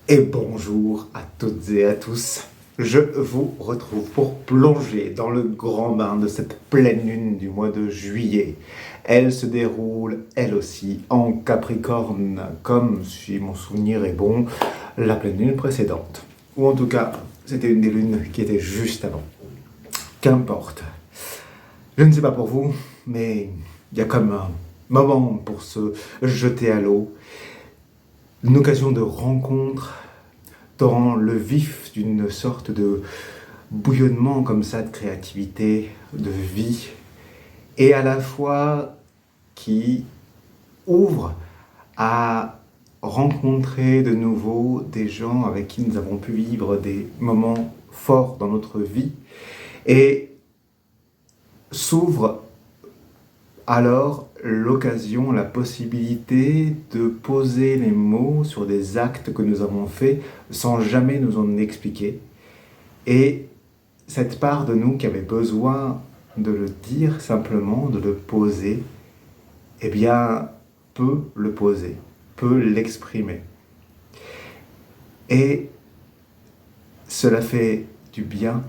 Et bonjour à toutes et à tous. Je vous retrouve pour plonger dans le grand bain de cette pleine lune du mois de juillet. Elle se déroule, elle aussi, en Capricorne, comme, si mon souvenir est bon, la pleine lune précédente. Ou en tout cas, c'était une des lunes qui était juste avant. Qu'importe. Je ne sais pas pour vous, mais il y a comme un moment pour se jeter à l'eau, une occasion de rencontre dans le vif d'une sorte de bouillonnement comme ça de créativité, de vie, et à la fois qui ouvre à rencontrer de nouveau des gens avec qui nous avons pu vivre des moments forts dans notre vie, et s'ouvre alors l'occasion, la possibilité de poser les mots sur des actes que nous avons faits sans jamais nous en expliquer. Et cette part de nous qui avait besoin de le dire simplement, de le poser, eh bien, peut le poser, peut l'exprimer. Et cela fait du bien,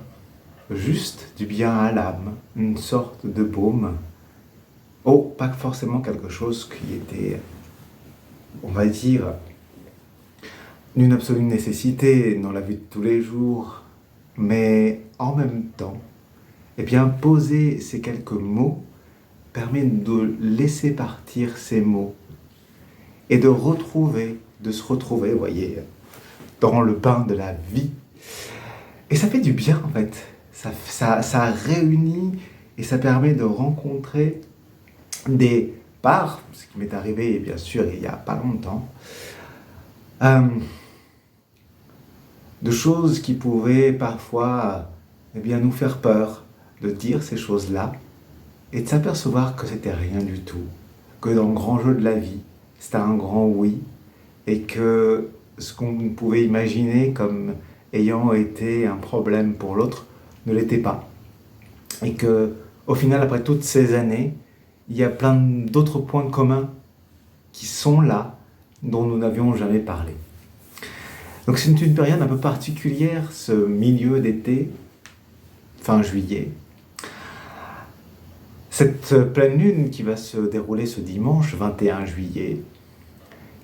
juste du bien à l'âme, une sorte de baume. Oh, pas forcément quelque chose qui était, on va dire, d'une absolue nécessité dans la vie de tous les jours, mais en même temps, eh bien, poser ces quelques mots permet de laisser partir ces mots et de se retrouver, vous voyez, dans le bain de la vie. Et ça fait du bien, en fait. Ça réunit et ça permet de rencontrer des parts, ce qui m'est arrivé, bien sûr, il n'y a pas longtemps, de choses qui pouvaient parfois nous faire peur de dire ces choses-là et de s'apercevoir que c'était rien du tout, que dans le grand jeu de la vie, c'était un grand oui, et que ce qu'on pouvait imaginer comme ayant été un problème pour l'autre ne l'était pas. Et que, au final, après toutes ces années, il y a plein d'autres points communs qui sont là, dont nous n'avions jamais parlé. Donc c'est une période un peu particulière, ce milieu d'été, fin juillet. Cette pleine lune qui va se dérouler ce dimanche 21 juillet,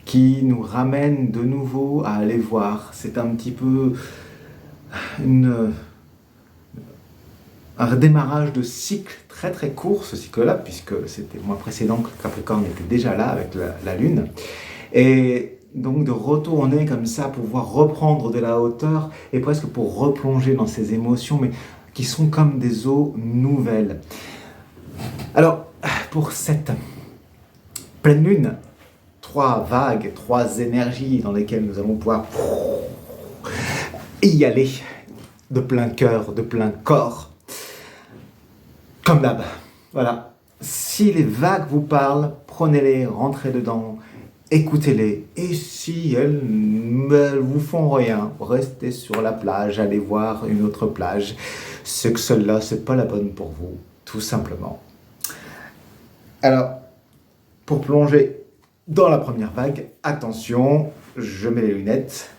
qui nous ramène de nouveau à aller voir. C'est un petit peu un redémarrage de cycle très très court, ce cycle-là, puisque c'était le mois précédent que Capricorne était déjà là avec la Lune. Et donc de retourner comme ça, pouvoir reprendre de la hauteur, et presque pour replonger dans ces émotions, mais qui sont comme des eaux nouvelles. Alors, pour cette pleine Lune, 3 vagues, 3 énergies dans lesquelles nous allons pouvoir y aller de plein cœur, de plein corps. Comme d'hab, voilà. Si les vagues vous parlent, prenez-les, rentrez dedans, écoutez-les. Et si elles ne vous font rien, restez sur la plage, allez voir une autre plage. C'est que celle-là, c'est pas la bonne pour vous, tout simplement. Alors, pour plonger dans la première vague, attention, je mets les lunettes.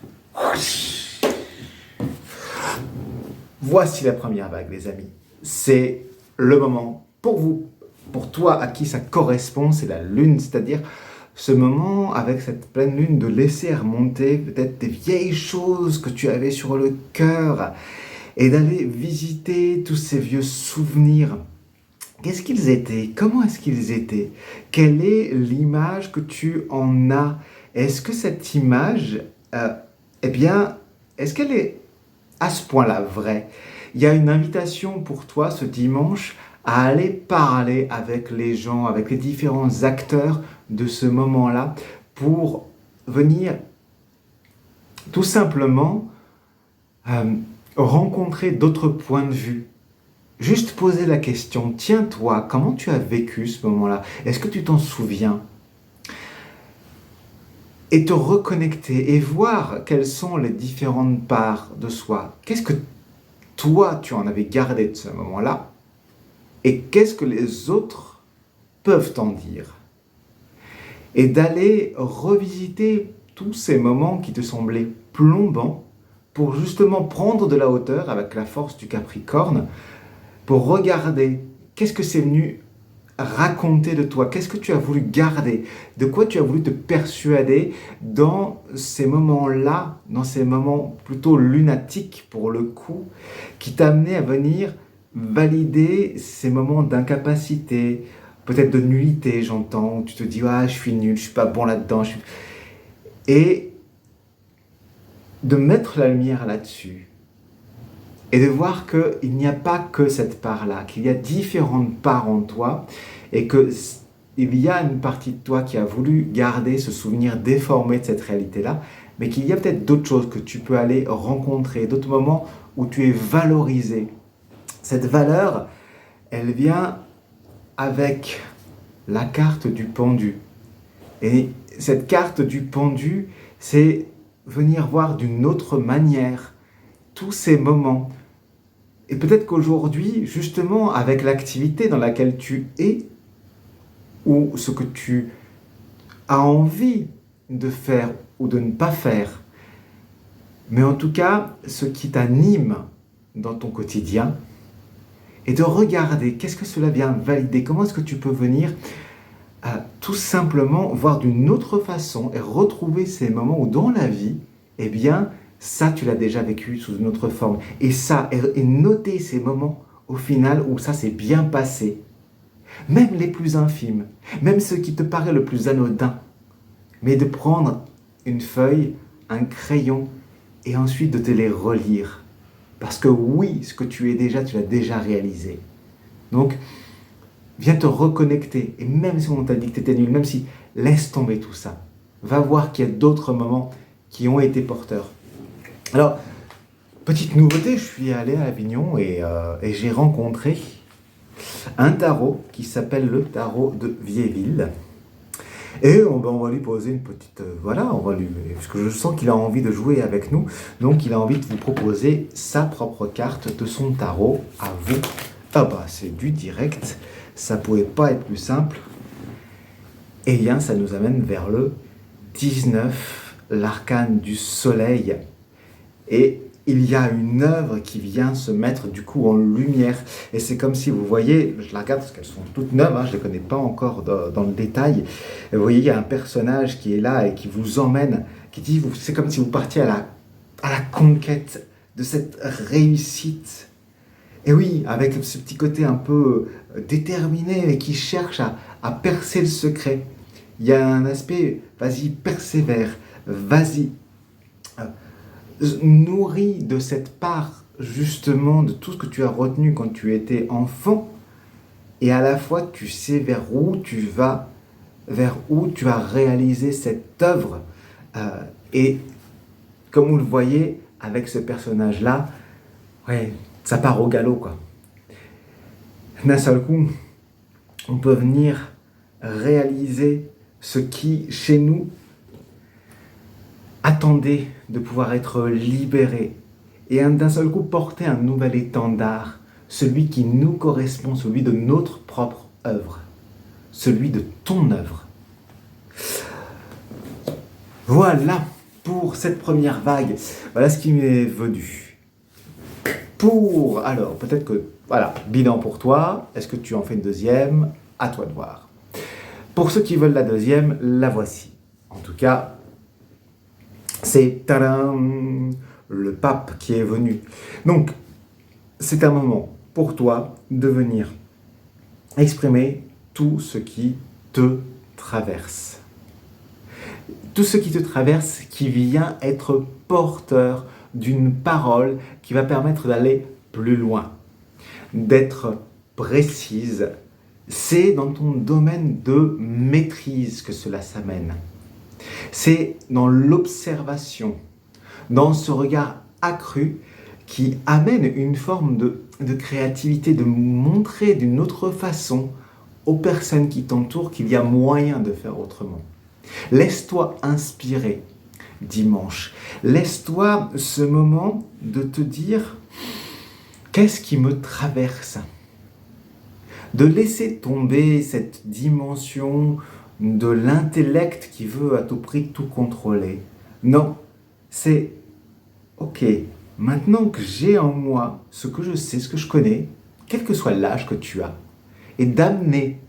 Voici la première vague, les amis. C'est le moment pour vous, pour toi à qui ça correspond, c'est la lune, c'est-à-dire ce moment avec cette pleine lune de laisser remonter peut-être des vieilles choses que tu avais sur le cœur et d'aller visiter tous ces vieux souvenirs. Qu'est-ce qu'ils étaient? Comment est-ce qu'ils étaient? Quelle est l'image que tu en as? Est-ce que cette image, est-ce qu'elle est à ce point-là vraie? Il y a une invitation pour toi ce dimanche à aller parler avec les gens, avec les différents acteurs de ce moment-là pour venir tout simplement rencontrer d'autres points de vue. Juste poser la question, tiens toi, comment tu as vécu ce moment-là? Est-ce que tu t'en souviens? Et te reconnecter et voir quelles sont les différentes parts de soi. Qu'est-ce que toi, tu en avais gardé de ce moment-là? Et qu'est-ce que les autres peuvent t'en dire? Et d'aller revisiter tous ces moments qui te semblaient plombants pour justement prendre de la hauteur avec la force du Capricorne, pour regarder qu'est-ce que c'est venu raconter de toi, qu'est-ce que tu as voulu garder, de quoi tu as voulu te persuader dans ces moments-là, dans ces moments plutôt lunatiques pour le coup, qui t'amenaient à venir valider ces moments d'incapacité, peut-être de nullité, j'entends, où tu te dis « Ah, je suis nul, je suis pas bon là-dedans. » Et de mettre la lumière là-dessus et de voir qu'il n'y a pas que cette part-là, qu'il y a différentes parts en toi et qu'il y a une partie de toi qui a voulu garder ce souvenir déformé de cette réalité-là, mais qu'il y a peut-être d'autres choses que tu peux aller rencontrer, d'autres moments où tu es valorisé. Cette valeur, elle vient avec la carte du pendu. Et cette carte du pendu, c'est venir voir d'une autre manière tous ces moments. Et peut-être qu'aujourd'hui, justement, avec l'activité dans laquelle tu es, ou ce que tu as envie de faire ou de ne pas faire, mais en tout cas, ce qui t'anime dans ton quotidien, et de regarder qu'est-ce que cela vient valider, comment est-ce que tu peux venir tout simplement voir d'une autre façon et retrouver ces moments où dans la vie, eh bien, ça tu l'as déjà vécu sous une autre forme. Et ça, et noter ces moments au final où ça s'est bien passé, même les plus infimes, même ce qui te paraît le plus anodin, mais de prendre une feuille, un crayon et ensuite de te les relire. Parce que oui, ce que tu es déjà, tu l'as déjà réalisé. Donc, viens te reconnecter. Et même si on t'a dit que tu étais nul, même si, laisse tomber tout ça. Va voir qu'il y a d'autres moments qui ont été porteurs. Alors, petite nouveauté, je suis allé à Avignon et j'ai rencontré un tarot qui s'appelle le tarot de Vieilleville. Et on va lui poser une petite... parce que je sens qu'il a envie de jouer avec nous. Donc, il a envie de vous proposer sa propre carte de son tarot à vous. Ah bah, c'est du direct. Ça ne pouvait pas être plus simple. Et bien, ça nous amène vers le 19, l'arcane du soleil. Et il y a une œuvre qui vient se mettre du coup en lumière. Et c'est comme si vous voyez, je la regarde parce qu'elles sont toutes neuves, je ne les connais pas encore dans le détail. Et vous voyez, il y a un personnage qui est là et qui vous emmène, qui dit, c'est comme si vous partiez à la conquête de cette réussite. Et oui, avec ce petit côté un peu déterminé et qui cherche à percer le secret. Il y a un aspect, vas-y, persévère, vas-y. Nourri de cette part justement de tout ce que tu as retenu quand tu étais enfant et à la fois tu sais vers où tu vas, vers où tu as réalisé cette œuvre et comme vous le voyez avec ce personnage là, ouais, ça part au galop quoi. D'un seul coup on peut venir réaliser ce qui chez nous attendez de pouvoir être libéré et d'un seul coup porter un nouvel étendard, celui qui nous correspond, celui de notre propre œuvre, celui de ton œuvre. Voilà pour cette première vague, voilà ce qui m'est venu. Alors peut-être que, voilà, bilan pour toi, est-ce que tu en fais une deuxième? À toi de voir. Pour ceux qui veulent la deuxième, la voici. En tout cas, c'est tadam, le pape qui est venu. Donc, c'est un moment pour toi de venir exprimer tout ce qui te traverse. Tout ce qui te traverse, qui vient être porteur d'une parole qui va permettre d'aller plus loin, d'être précise. C'est dans ton domaine de maîtrise que cela s'amène. C'est dans l'observation, dans ce regard accru qui amène une forme de créativité, de montrer d'une autre façon aux personnes qui t'entourent qu'il y a moyen de faire autrement. Laisse-toi inspirer dimanche. Laisse-toi ce moment de te dire qu'est-ce qui me traverse ? De laisser tomber cette dimension de l'intellect qui veut à tout prix tout contrôler. Non, c'est ok, maintenant que j'ai en moi ce que je sais, ce que je connais, quel que soit l'âge que tu as, et d'amener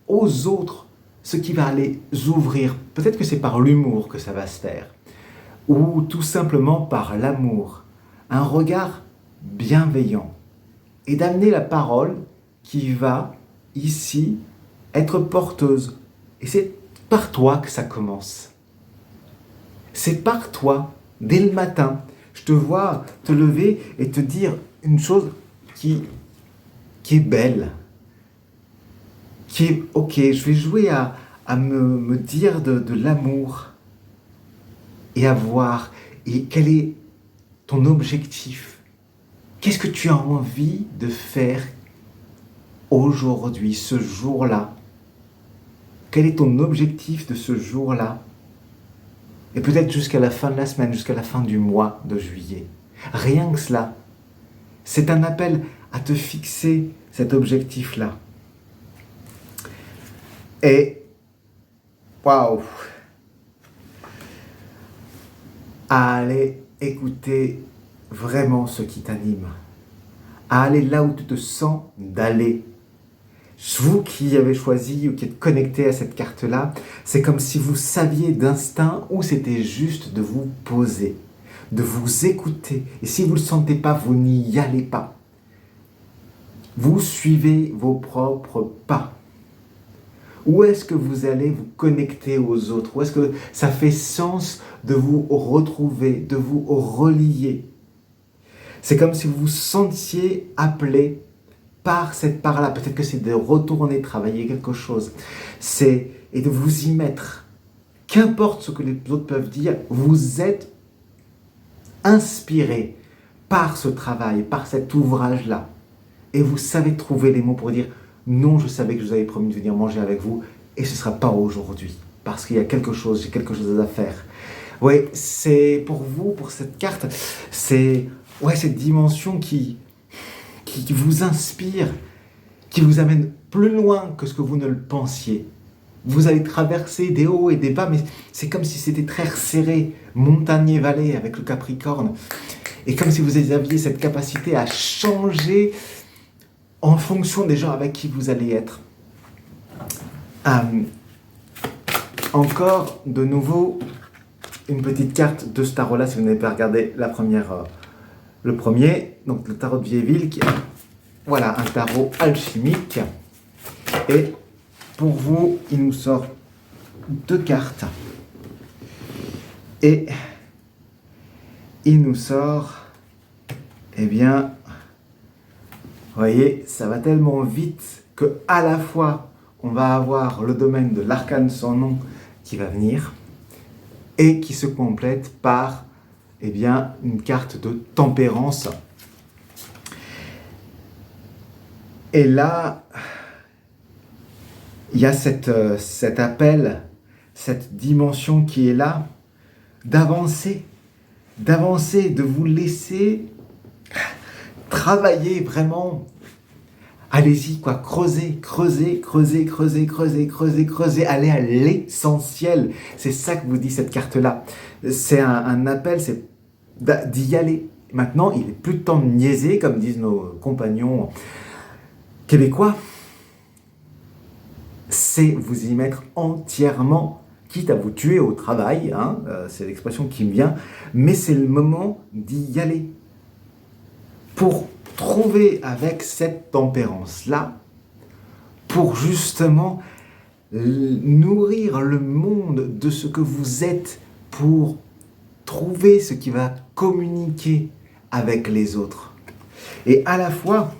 aux autres ce qui va les ouvrir. Peut-être que c'est par l'humour que ça va se faire, ou tout simplement par l'amour, un regard bienveillant, et d'amener la parole qui va ici être porteuse. Et c'est par toi que ça commence. C'est par toi, dès le matin. Je te vois te lever et te dire une chose qui est belle, qui est ok. Je vais jouer à me dire de l'amour et à voir. Et quel est ton objectif? Qu'est-ce que tu as envie de faire aujourd'hui, ce jour-là? Quel est ton objectif de ce jour-là? Et peut-être jusqu'à la fin de la semaine, jusqu'à la fin du mois de juillet. Rien que cela. C'est un appel à te fixer cet objectif-là. Et, waouh, à aller écouter vraiment ce qui t'anime. À aller là où tu te sens d'aller. Vous qui avez choisi ou qui êtes connecté à cette carte-là, c'est comme si vous saviez d'instinct où c'était juste de vous poser, de vous écouter. Et si vous ne le sentez pas, vous n'y allez pas. Vous suivez vos propres pas. Où est-ce que vous allez vous connecter aux autres? Où est-ce que ça fait sens de vous retrouver, de vous relier? C'est comme si vous vous sentiez appelé par cette part-là. Peut-être que c'est de retourner travailler quelque chose. Et de vous y mettre. Qu'importe ce que les autres peuvent dire, vous êtes inspiré par ce travail, par cet ouvrage-là. Et vous savez trouver les mots pour dire « Non, je savais que je vous avais promis de venir manger avec vous et ce ne sera pas aujourd'hui. Parce qu'il y a quelque chose, j'ai quelque chose à faire. » Oui, c'est pour vous, pour cette carte, c'est cette dimension qui vous inspire, qui vous amène plus loin que ce que vous ne le pensiez. Vous allez traverser des hauts et des bas, mais c'est comme si c'était très serré, montagne et vallée avec le Capricorne. Et comme si vous aviez cette capacité à changer en fonction des gens avec qui vous allez être. Encore, de nouveau, une petite carte de ce tarot-là, si vous n'avez pas regardé la première... le premier, donc le tarot de Vieilleville, qui est voilà, un tarot alchimique. Et pour vous, il nous sort 2 cartes. Et il nous sort, eh bien, vous voyez, ça va tellement vite que à la fois, on va avoir le domaine de l'arcane sans nom qui va venir et qui se complète par eh bien, une carte de tempérance. Et là, il y a cet appel, cette dimension qui est là, d'avancer, de vous laisser travailler vraiment. Allez-y, quoi, creusez, allez à l'essentiel. C'est ça que vous dit cette carte-là. C'est un appel, c'est d'y aller. Maintenant, il n'est plus de temps de niaiser, comme disent nos compagnons québécois. C'est vous y mettre entièrement, quitte à vous tuer au travail, hein, c'est l'expression qui me vient, mais c'est le moment d'y aller. Pour trouver avec cette tempérance-là, pour justement nourrir le monde de ce que vous êtes, pour trouver ce qui va communiquer avec les autres. Et à la fois,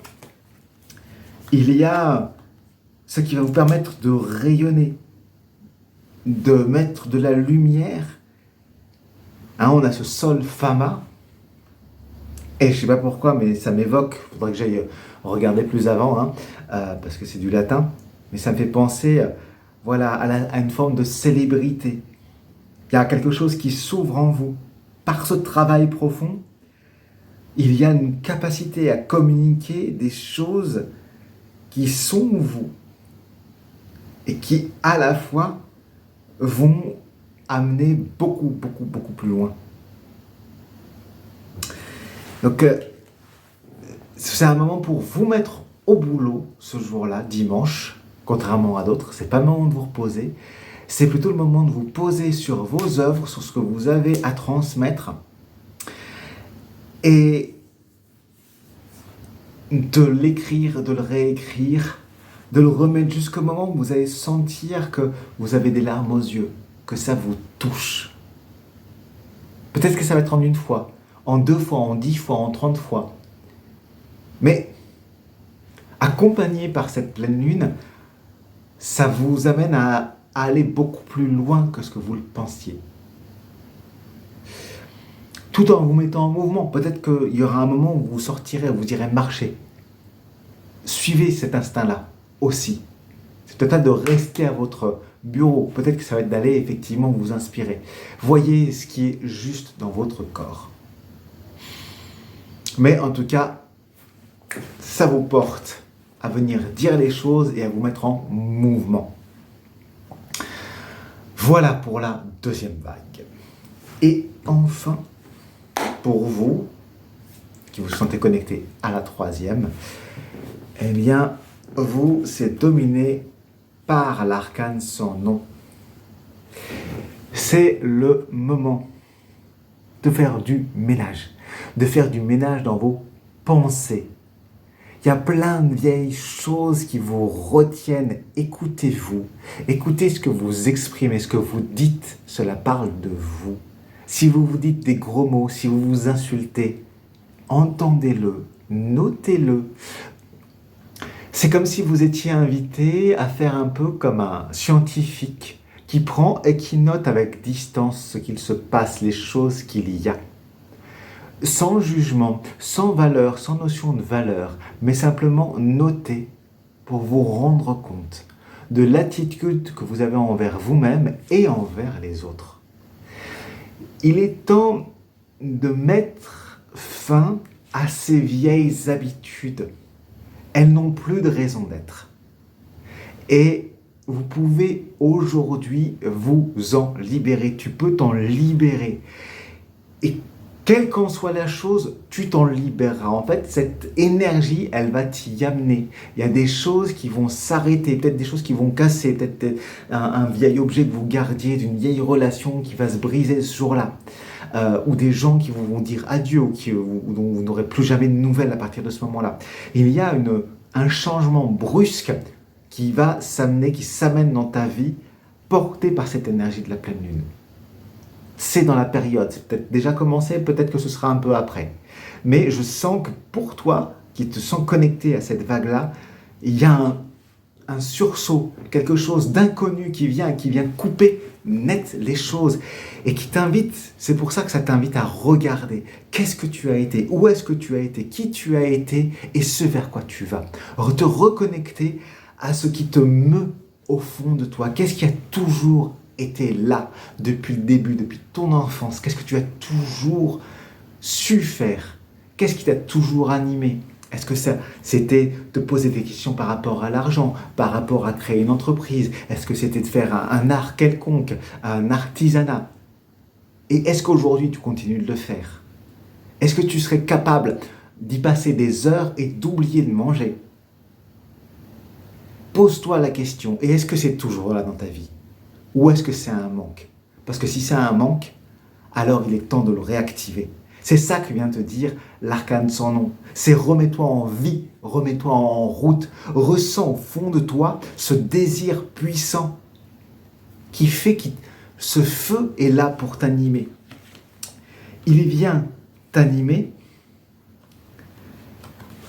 il y a ce qui va vous permettre de rayonner, de mettre de la lumière. Hein, on a ce sol Fama, et je ne sais pas pourquoi, mais ça m'évoque, il faudrait que j'aille regarder plus avant, hein, parce que c'est du latin, mais ça me fait penser voilà, à une forme de célébrité. Il y a quelque chose qui s'ouvre en vous. Par ce travail profond, il y a une capacité à communiquer des choses qui sont vous. et qui, à la fois, vont amener beaucoup, beaucoup, beaucoup plus loin. Donc, c'est un moment pour vous mettre au boulot ce jour-là, dimanche, contrairement à d'autres. C'est pas le moment de vous reposer. C'est plutôt le moment de vous poser sur vos œuvres, sur ce que vous avez à transmettre et de l'écrire, de le réécrire, de le remettre jusqu'au moment où vous allez sentir que vous avez des larmes aux yeux, que ça vous touche. Peut-être que ça va être en une fois, en 2 fois, en 10 fois, en 30 fois. Mais accompagné par cette pleine lune, ça vous amène à aller beaucoup plus loin que ce que vous le pensiez. Tout en vous mettant en mouvement. Peut-être qu'il y aura un moment où vous sortirez, où vous irez marcher. Suivez cet instinct-là aussi. C'est peut-être de rester à votre bureau. Peut-être que ça va être d'aller effectivement vous inspirer. Voyez ce qui est juste dans votre corps. Mais en tout cas, ça vous porte à venir dire les choses et à vous mettre en mouvement. Voilà pour la deuxième vague. Et enfin, pour vous, qui vous sentez connecté à la troisième, eh bien, vous, c'est dominé par l'arcane sans nom. C'est le moment de faire du ménage, dans vos pensées. Il y a plein de vieilles choses qui vous retiennent. Écoutez-vous, écoutez ce que vous exprimez, ce que vous dites, cela parle de vous. Si vous vous dites des gros mots, si vous vous insultez, entendez-le, notez-le. C'est comme si vous étiez invité à faire un peu comme un scientifique qui prend et qui note avec distance ce qu'il se passe, les choses qu'il y a. Sans jugement, sans valeur, sans notion de valeur, mais simplement noter pour vous rendre compte de l'attitude que vous avez envers vous-même et envers les autres. Il est temps de mettre fin à ces vieilles habitudes. Elles n'ont plus de raison d'être. Et vous pouvez aujourd'hui vous en libérer. Tu peux t'en libérer. Et quelle qu'en soit la chose, tu t'en libéreras. En fait, cette énergie, elle va t'y amener. Il y a des choses qui vont s'arrêter, peut-être des choses qui vont casser, peut-être un vieil objet que vous gardiez, d'une vieille relation qui va se briser ce jour-là. Ou des gens qui vont dire adieu, ou dont vous n'aurez plus jamais de nouvelles à partir de ce moment-là. Il y a un changement brusque qui va s'amener, qui s'amène dans ta vie, porté par cette énergie de la pleine lune. C'est dans la période, c'est peut-être déjà commencé, peut-être que ce sera un peu après. Mais je sens que pour toi, qui te sens connecté à cette vague-là, il y a un sursaut, quelque chose d'inconnu qui vient couper net les choses et qui t'invite, c'est pour ça que ça t'invite à regarder qu'est-ce que tu as été, où est-ce que tu as été, qui tu as été et ce vers quoi tu vas. Te reconnecter à ce qui te meut au fond de toi, qu'est-ce qui a toujours été là depuis le début, depuis ton enfance, qu'est-ce que tu as toujours su faire, qu'est-ce qui t'a toujours animé. Est-ce que c'était de poser des questions par rapport à l'argent, par rapport à créer une entreprise? Est-ce que c'était de faire un art quelconque, un artisanat? Et est-ce qu'aujourd'hui tu continues de le faire? Est-ce que tu serais capable d'y passer des heures et d'oublier de manger? Pose-toi la question, et est-ce que c'est toujours là dans ta vie? Ou est-ce que c'est un manque? Parce que si c'est un manque, alors il est temps de le réactiver. C'est ça que vient te dire l'arcane sans nom. C'est remets-toi en vie, remets-toi en route. Ressens au fond de toi ce désir puissant qui fait que ce feu est là pour t'animer. Il vient t'animer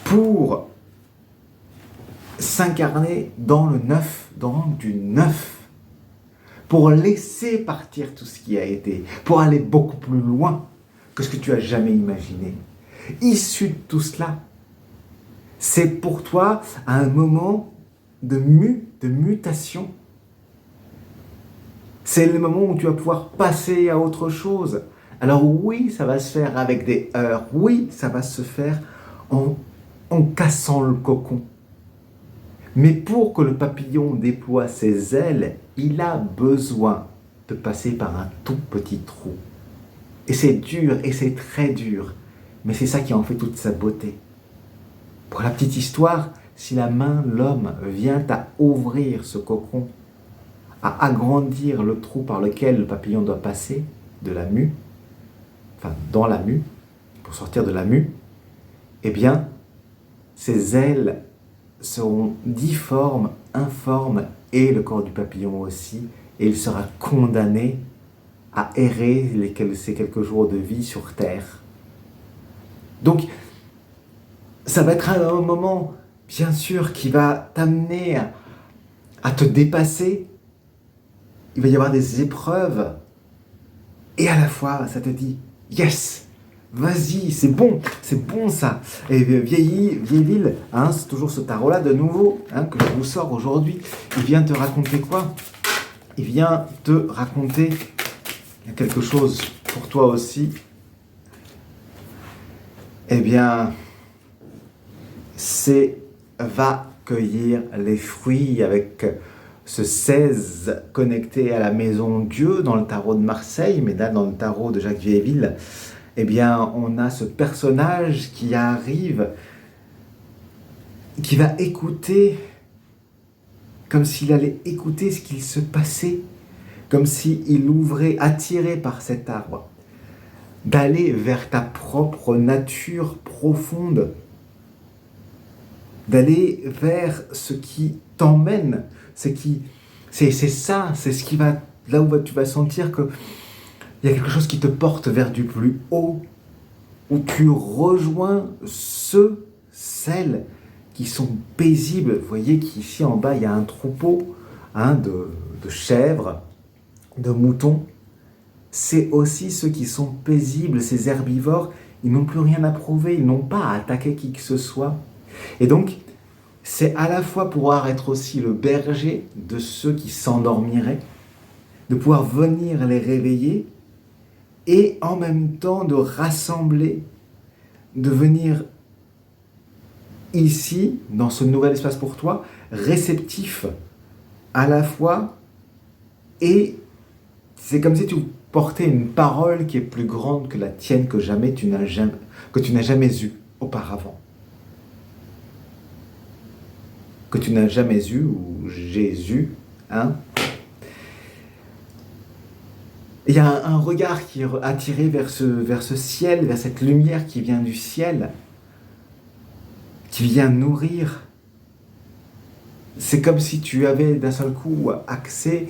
pour s'incarner dans le neuf, dans du neuf. Pour laisser partir tout ce qui a été, pour aller beaucoup plus loin que ce que tu as jamais imaginé. Issu de tout cela, c'est pour toi un moment de mutation. C'est le moment où tu vas pouvoir passer à autre chose. Alors oui, ça va se faire avec des heures. Oui, ça va se faire en cassant le cocon. Mais pour que le papillon déploie ses ailes, il a besoin de passer par un tout petit trou. Et c'est dur, et c'est très dur, mais c'est ça qui en fait toute sa beauté. Pour la petite histoire, si la main de l'homme vient à ouvrir ce cocon, à agrandir le trou par lequel le papillon doit passer de la mue, enfin dans la mue, pour sortir de la mue, eh bien, ses ailes seront difformes, informes, et le corps du papillon aussi, et il sera condamné à errer ces quelques jours de vie sur Terre. Donc, ça va être un moment, bien sûr, qui va t'amener à te dépasser. Il va y avoir des épreuves, et à la fois, ça te dit, yes, vas-y, c'est bon ça. Et vieille ville, hein, c'est toujours ce tarot-là de nouveau, hein, que je vous sors aujourd'hui. Il vient te raconter quoi? Il vient te raconter quelque chose pour toi aussi. Eh bien, c'est va cueillir les fruits avec ce 16 connecté à la maison Dieu dans le tarot de Marseille, mais là dans le tarot de Jacques Vieilleville, eh bien, on a ce personnage qui arrive, qui va écouter, comme s'il allait écouter ce qu'il se passait, comme s'il ouvrait, attiré par cet arbre, d'aller vers ta propre nature profonde, d'aller vers ce qui t'emmène, c'est ça, c'est ce qui va, là où tu vas sentir que il y a quelque chose qui te porte vers du plus haut, où tu rejoins celles qui sont paisibles. Vous voyez qu'ici en bas, il y a un troupeau, hein, de chèvres, de moutons. C'est aussi ceux qui sont paisibles, ces herbivores. Ils n'ont plus rien à prouver, ils n'ont pas à attaquer qui que ce soit. Et donc, c'est à la fois pouvoir être aussi le berger de ceux qui s'endormiraient, de pouvoir venir les réveiller, et en même temps de rassembler, de venir ici, dans ce nouvel espace pour toi, réceptif à la fois, et c'est comme si tu portais une parole qui est plus grande que la tienne, que tu n'as jamais eue auparavant. Que tu n'as jamais eu, ou Jésus, hein. Il y a un regard qui est attiré vers ce ciel, vers cette lumière qui vient du ciel, qui vient nourrir. C'est comme si tu avais d'un seul coup accès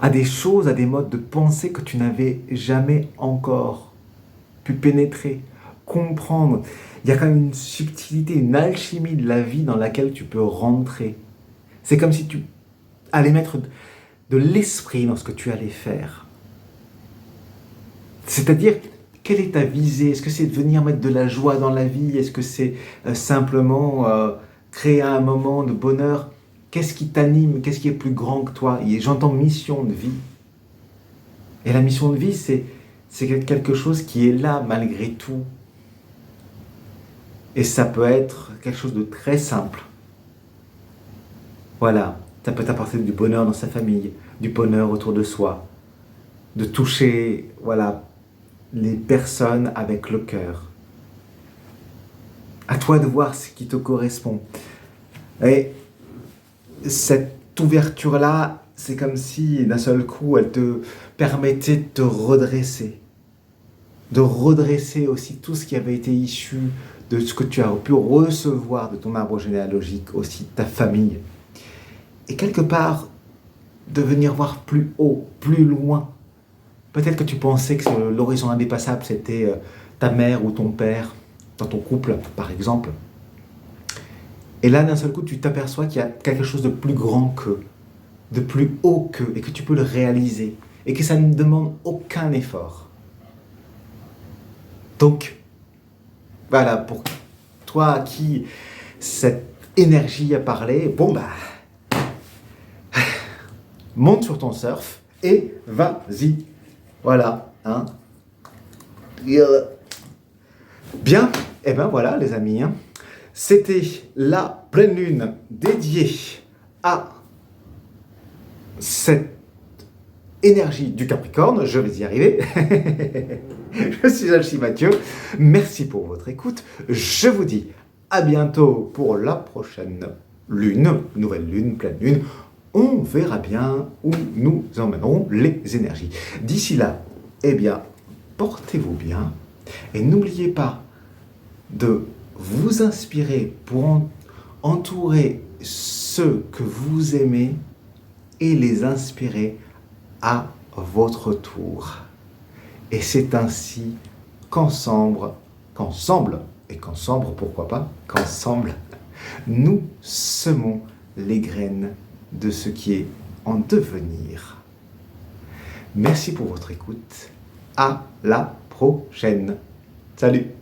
à des choses, à des modes de pensée que tu n'avais jamais encore pu pénétrer, comprendre. Il y a quand même une subtilité, une alchimie de la vie dans laquelle tu peux rentrer. C'est comme si tu allais mettre de l'esprit dans ce que tu allais faire. C'est-à-dire, quelle est ta visée? Est-ce que c'est de venir mettre de la joie dans la vie? Est-ce que c'est simplement créer un moment de bonheur? Qu'est-ce qui t'anime? Qu'est-ce qui est plus grand que toi? Et j'entends mission de vie. Et la mission de vie, c'est quelque chose qui est là malgré tout. Et ça peut être quelque chose de très simple. Voilà. Ça peut t'apporter du bonheur dans sa famille, du bonheur autour de soi, de toucher, voilà, les personnes avec le cœur. À toi de voir ce qui te correspond. Et cette ouverture-là, c'est comme si d'un seul coup, elle te permettait de te redresser. De redresser aussi tout ce qui avait été issu de ce que tu as pu recevoir de ton arbre généalogique, aussi de ta famille. Et quelque part, de venir voir plus haut, plus loin. Peut-être que tu pensais que l'horizon indépassable, c'était ta mère ou ton père, dans ton couple, par exemple. Et là, d'un seul coup, tu t'aperçois qu'il y a quelque chose de plus grand qu'eux, de plus haut qu'eux, et que tu peux le réaliser, et que ça ne demande aucun effort. Donc, voilà, pour toi à qui cette énergie a parlé, bon bah, monte sur ton surf et vas-y. Voilà, hein. Bien, et ben voilà les amis, hein. C'était la pleine lune dédiée à cette énergie du Capricorne. Je vais y arriver. Je suis Alchie Mathieu. Merci pour votre écoute. Je vous dis à bientôt pour la prochaine lune, nouvelle lune, pleine lune. On verra bien où nous emmèneront les énergies. D'ici là, eh bien, portez-vous bien et n'oubliez pas de vous inspirer pour entourer ceux que vous aimez et les inspirer à votre tour. Et c'est ainsi qu'ensemble, pourquoi pas, qu'ensemble, nous semons les graines de ce qui est en devenir. Merci pour votre écoute. À la prochaine. Salut!